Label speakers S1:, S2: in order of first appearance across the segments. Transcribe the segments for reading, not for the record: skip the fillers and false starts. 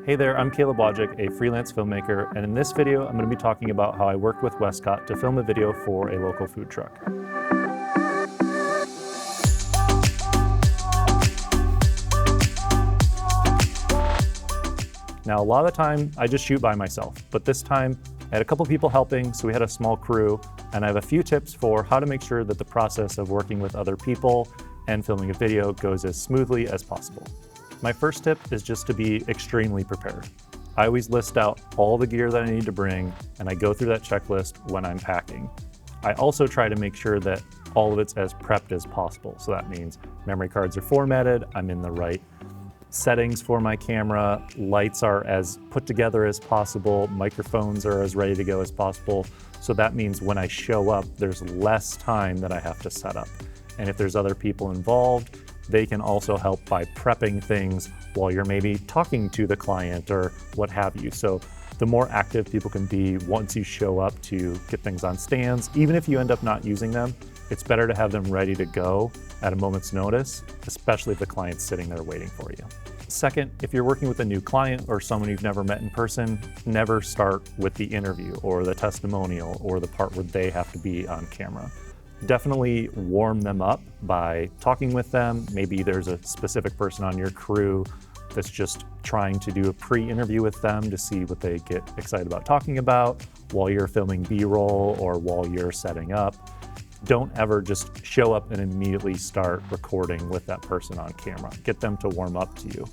S1: Hey there, I'm Caleb Wojcik, a freelance filmmaker, and in this video, I'm going to be talking about how I worked with Wojcik to film a video for a local food truck. Now, a lot of the time, I just shoot by myself, but this time, I had a couple people helping, so we had a small crew, and I have a few tips for how to make sure that the process of working with other people and filming a video goes as smoothly as possible. My first tip is just to be extremely prepared. I always list out all the gear that I need to bring, and I go through that checklist when I'm packing. I also try to make sure that all of it's as prepped as possible. So that means memory cards are formatted, I'm in the right settings for my camera, lights are as put together as possible, microphones are as ready to go as possible. So that means when I show up, there's less time that I have to set up. And if there's other people involved, they can also help by prepping things while you're maybe talking to the client or what have you. So the more active people can be once you show up to get things on stands, even if you end up not using them, it's better to have them ready to go at a moment's notice, especially if the client's sitting there waiting for you. Second, if you're working with a new client or someone you've never met in person, never start with the interview or the testimonial or the part where they have to be on camera. Definitely warm them up by talking with them. Maybe there's a specific person on your crew that's just trying to do a pre-interview with them to see what they get excited about talking about while you're filming B-roll or while you're setting up. Don't ever just show up and immediately start recording with that person on camera. Get them to warm up to you.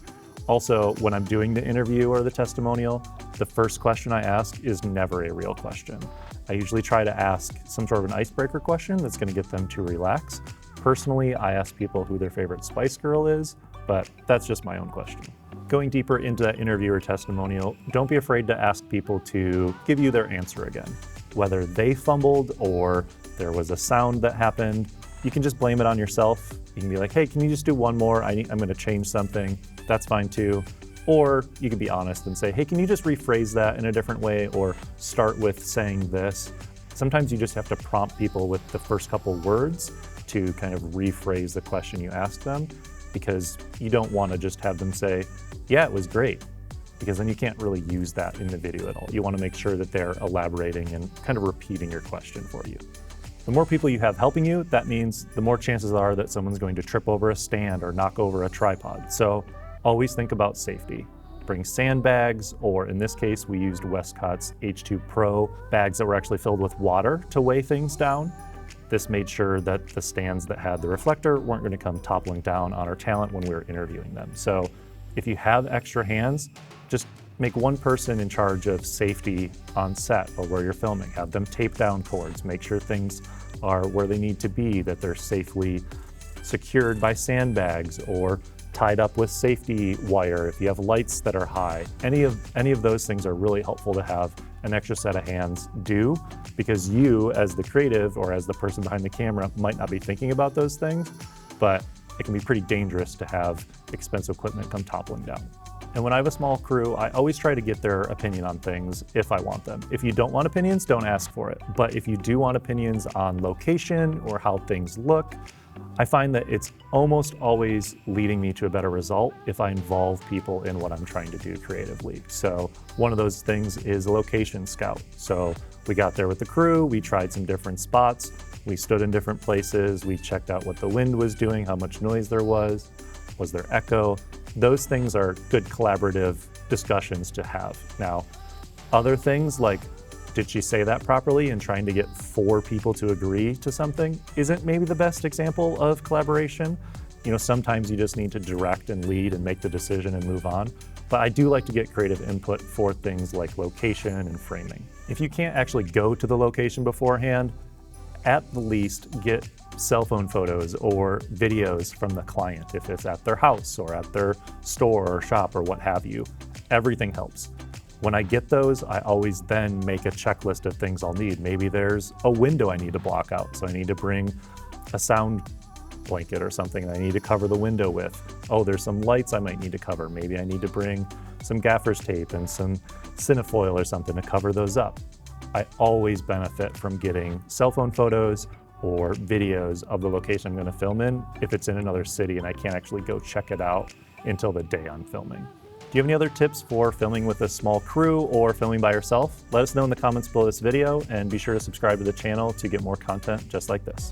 S1: Also, when I'm doing the interview or the testimonial, the first question I ask is never a real question. I usually try to ask some sort of an icebreaker question that's going to get them to relax. Personally, I ask people who their favorite Spice Girl is, but that's just my own question. Going deeper into that interview or testimonial, don't be afraid to ask people to give you their answer again. Whether they fumbled or there was a sound that happened, you can just blame it on yourself. You can be like, hey, can you just do one more? I'm going to change something. That's fine too. Or you can be honest and say, hey, can you just rephrase that in a different way or start with saying this? Sometimes you just have to prompt people with the first couple words to kind of rephrase the question you ask them, because you don't want to just have them say, yeah, it was great, because then you can't really use that in the video at all. You want to make sure that they're elaborating and kind of repeating your question for you. The more people you have helping you, that means the more chances are that someone's going to trip over a stand or knock over a tripod. So always think about safety. Bring sandbags, or in this case, we used Wojcik's H2 Pro bags that were actually filled with water to weigh things down. This made sure that the stands that had the reflector weren't going to come toppling down on our talent when we were interviewing them. So if you have extra hands, just make one person in charge of safety on set or where you're filming. Have them tape down cords, make sure things are where they need to be, that they're safely secured by sandbags or tied up with safety wire if you have lights that are high. Any of those things are really helpful to have an extra set of hands do, because you as the creative or as the person behind the camera might not be thinking about those things, but it can be pretty dangerous to have expensive equipment come toppling down. And when I have a small crew, I always try to get their opinion on things if I want them. If you don't want opinions, don't ask for it. But if you do want opinions on location or how things look, I find that it's almost always leading me to a better result if I involve people in what I'm trying to do creatively. So one of those things is a location scout. So we got there with the crew, we tried some different spots, we stood in different places, we checked out what the wind was doing, how much noise there was there echo. Those things are good collaborative discussions to have. Now, other things like, did she say that properly, and trying to get 4 people to agree to something isn't maybe the best example of collaboration. You know, sometimes you just need to direct and lead and make the decision and move on. But I do like to get creative input for things like location and framing. If you can't actually go to the location beforehand, at the least get cell phone photos or videos from the client if it's at their house or at their store or shop or what have you. Everything helps. When I get those, I always then make a checklist of things I'll need. Maybe there's a window I need to block out, so I need to bring a sound blanket or something that I need to cover the window with. Oh, there's some lights I might need to cover. Maybe I need to bring some gaffer's tape and some cinefoil or something to cover those up. I always benefit from getting cell phone photos or videos of the location I'm going to film in if it's in another city and I can't actually go check it out until the day I'm filming. Do you have any other tips for filming with a small crew or filming by yourself? Let us know in the comments below this video, and be sure to subscribe to the channel to get more content just like this.